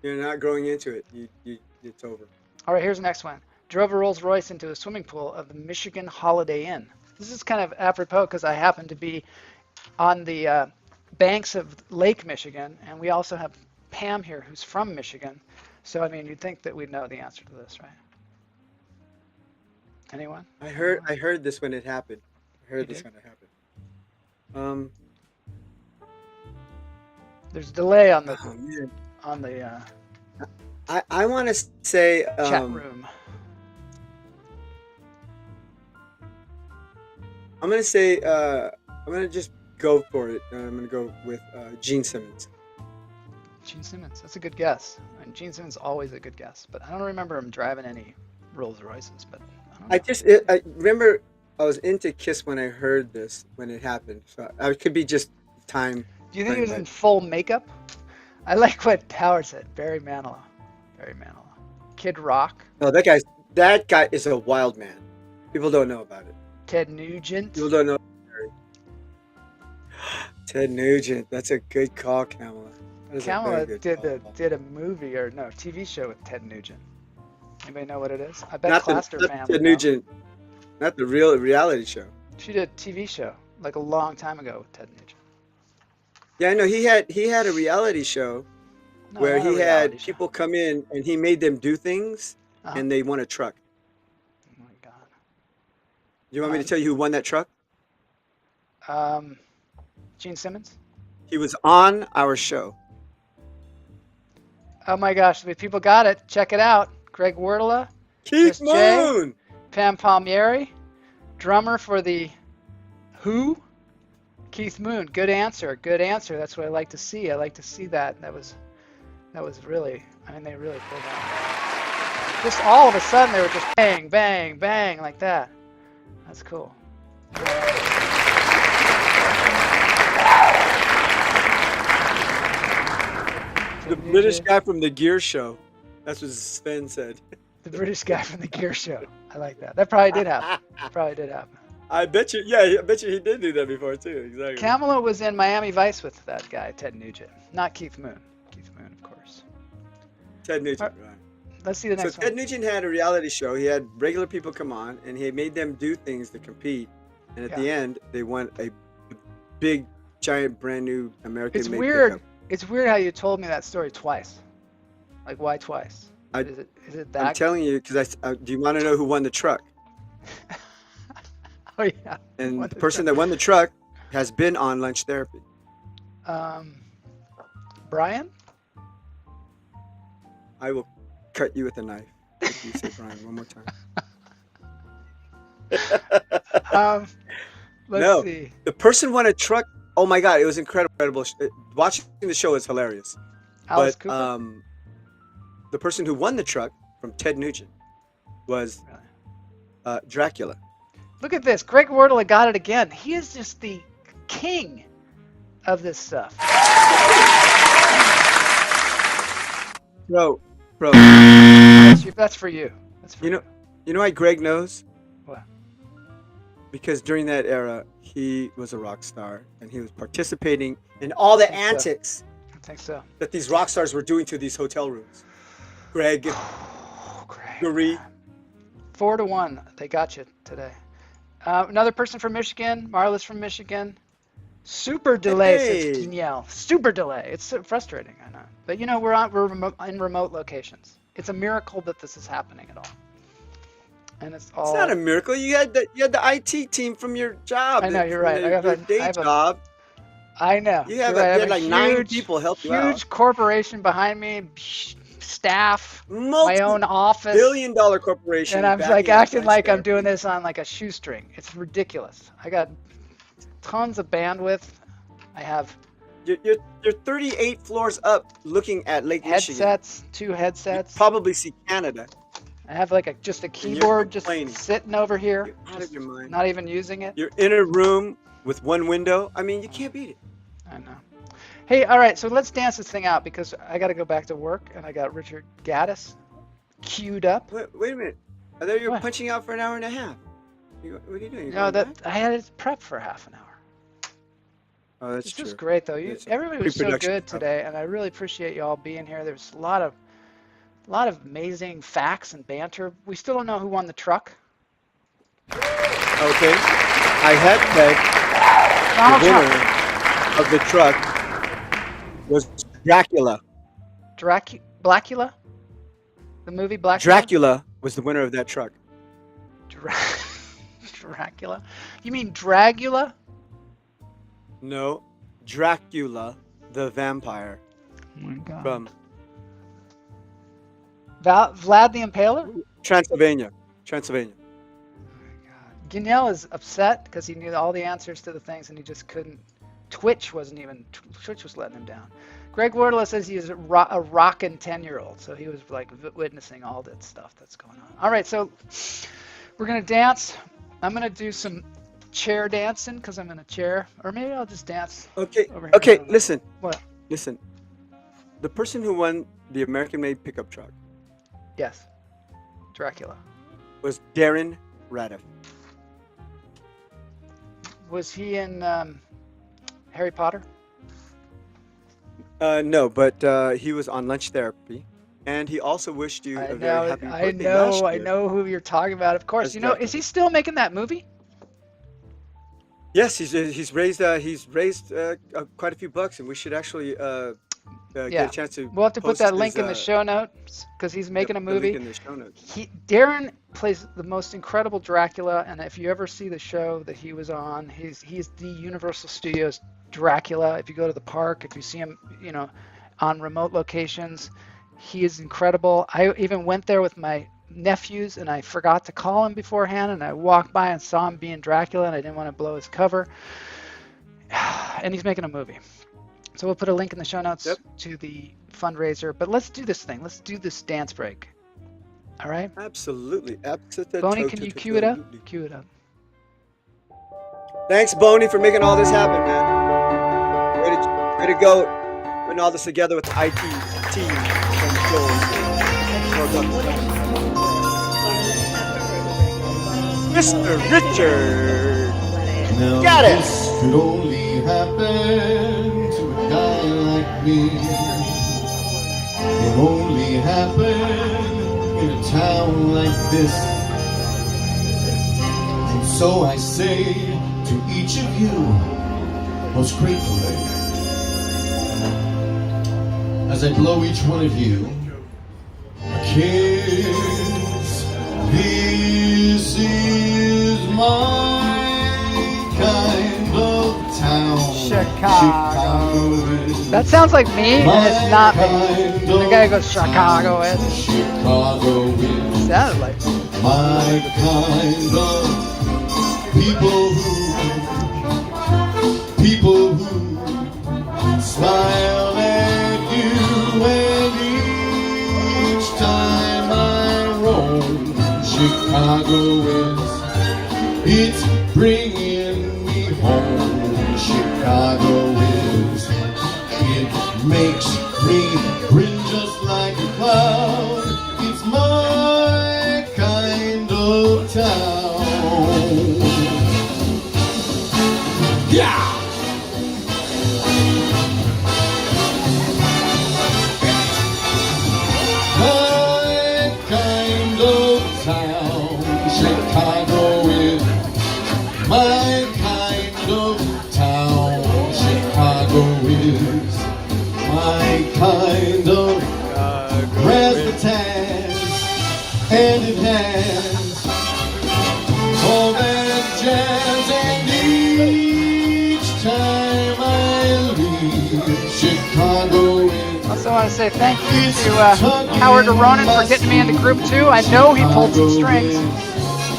You're not growing into it. It's over. All right, here's the next one. Drove a Rolls Royce into a swimming pool of the Michigan Holiday Inn. This is kind of apropos because I happen to be on the banks of Lake Michigan, and we also have Pam here who's from Michigan. So I mean, you'd think that we'd know the answer to this, right? Anyone? I heard this when it happened. I heard You this did? when it happened. Um. There's a delay on the Oh man. on the I want to say chat room. I'm gonna say I'm gonna just go for it. I'm gonna go with Gene Simmons. Gene Simmons. That's a good guess. And Gene Simmons is always a good guess, but I don't remember him driving any Rolls Royces. But I don't know. I remember I was into Kiss when I heard this when it happened. So I could be just time. Do you think he was frame, in full makeup? I like what Howard said. Barry Manilow. Barry Manilow. Kid Rock. No, that guy is a wild man. People don't know about it. Ted Nugent. People don't know. Ted Nugent. That's a good call, Kamala. That is a very Kamala good call. did a movie or no TV show with Ted Nugent. Anybody know what it is? I bet Not Claster the fan Ted would know. Nugent. Not the real reality show. She did a TV show like a long time ago with Ted Nugent. Yeah, I know. He had a reality show No, where not a he reality had show. people come in and he made them do things Uh-huh. and they won a truck. Oh my God. You want me to tell you who won that truck? Gene Simmons. He was on our show. Oh my gosh, the people got it. Check it out. Greg Wordla, Keith Chris J. Moon. Pam Palmieri, drummer for the Who, Keith Moon. Good answer. Good answer. That's what I like to see. I like to see that. That was really. I mean, they really pulled out. Just all of a sudden, they were just bang, bang, bang like that. That's cool. The British guy from the Gear Show. That's what Sven said. The British guy from the Gear Show. I like that. That probably did happen. Probably did happen. I bet you. Yeah, I bet you he did do that before too. Exactly. Kamala was in Miami Vice with that guy, Ted Nugent. Not Keith Moon. Keith Moon, of course. Ted Nugent. Right. Let's see the So next Ted one. Nugent had a reality show. He had regular people come on, and he made them do things to compete. And at the end, they won a big, giant, brand new American. It's made weird. pickup. It's weird how you told me that story twice. Like, why twice? Is it that? I'm telling you because do you want to know who won the truck? Oh yeah. And Won the the person truck. that won the truck has been on lunch therapy. Brian? I will cut you with a knife if you say Brian one more time. Let's see. The person won a truck. Oh my God, it was incredible. Watching the show is hilarious. Alice But Cooper? the person who won the truck from Ted Nugent was Dracula. Look at this. Greg Wordle got it again. He is just the king of this stuff. Bro. That's for you. That's for You know why Greg knows? What? Because during that era, he was a rock star and he was participating in all the antics I think so. that these rock stars were doing to these hotel rooms. Greg, Guri. 4-1. They got you today. Another person from Michigan. Marla's from Michigan. Super delay, says Hey. Danielle. Super delay. It's so frustrating, I know. But you know, we're in remote locations. It's a miracle that this is happening at all. And it's all. It's not a miracle. You had the IT team from your job. I know, you're from right. Your day job. I know. You have You're right. I you have had like a 9 people help you out. Huge corporation behind me, staff, my own office. Multi-billion-dollar corporation. And I'm backing like up acting lunch like I'm therapy. doing this on like a shoestring. It's ridiculous. I got tons of bandwidth. I have You're 38 floors up, looking at Lake Michigan. headsets, 2 headsets. You probably see Canada. I have like just a you're keyboard just complaining. sitting over here, You're out of your mind. not even using it. You're in a room with one window. I mean, you can't beat it. I know. Hey, all right, so let's dance this thing out because I got to go back to work and I got Richard Gaddis queued up. Wait a minute. I thought you were What? punching out for an hour and a half. What are you doing? You No, going back? I had it prepped for half an hour. Oh, that's This true. was great though. That's Everybody was so pre-production good stuff. today, and I really appreciate you all being here. There's a lot of amazing facts and banter. We still don't know who won the truck. Okay. I had pegged Donald the Trump. winner of the truck was Dracula. Blackula? The movie Black Dracula was the winner of that truck. Dracula? You mean Dragula? No, Dracula, the vampire Oh my God. from Vlad the Impaler? Transylvania. Guignel is upset because he knew all the answers to the things and he just couldn't. Twitch was letting him down. Greg Wardla says he is a rockin' 10-year-old, so he was like witnessing all that stuff that's going on. All right, so we're gonna dance. I'm gonna do some chair dancing because I'm in a chair, or maybe I'll just dance. Okay. over here. Okay. Listen. What? Listen. The person who won the American-made pickup truck Yes. Dracula. was Darren Radiff. Was he in Harry Potter? No, but he was on lunch therapy, and he also wished you a very happy birthday last I year. know who you're talking about. Of course, That's you know. Is he still making that movie? Yes, he's raised quite a few bucks, and we should actually get a chance to. We'll have to put post that link his, in the show notes because he's making a the link movie. in the show notes. Darren plays the most incredible Dracula, and if you ever see the show that he was on, he's the Universal Studios Dracula. If you go to the park, if you see him, on remote locations, he is incredible. I even went there with my nephews, and I forgot to call him beforehand, and I walked by and saw him being Dracula, and I didn't want to blow his cover. And he's making a movie. So we'll put a link in the show notes to the fundraiser. But let's do this thing. Let's do this dance break. All right? Absolutely. Bonnie, can you cue it up? Cue it up. Thanks, Boney, for making all this happen, man. Way to go. Putting all this together with the IT team. Mr. Richard. Got it. This could only happen to a guy like me. It only happened in a town like this. And so I say to each of you, most gratefully, as I blow each one of you a kiss, this is my kind of town. Chicago. That sounds like me, and it's not me. The guy goes Chicago is. Chicago is Sounded like my kind of people who smile at you, and each time I roam, Chicago is, it's bringing me home. Chicago is, it makes me grin just like a cloud. It's my kind of town. Yeah! My kind of town, Chicago is. My kind of town, Chicago is. My kind of razzmatazz, and it has all that jazz, and each time I leave, Chicago is. Also, I want to say thank you to Howard Aronin for getting me into Group 2. I know he pulled some strings.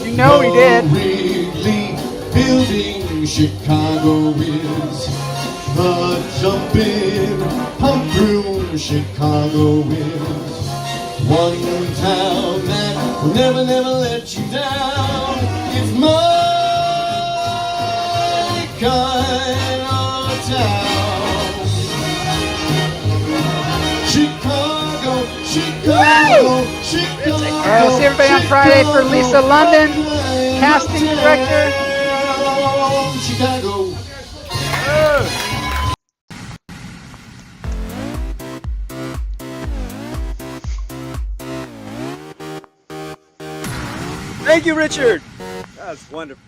You know he did. Really building Chicago is a jumping pump through. Chicago is one town that will never, never let you down. It's my kind of town. Chicago, Chicago, Chicago. All right, we'll see everybody on Friday for Lisa London, casting director. Chicago. Thank you, Richard. That's wonderful.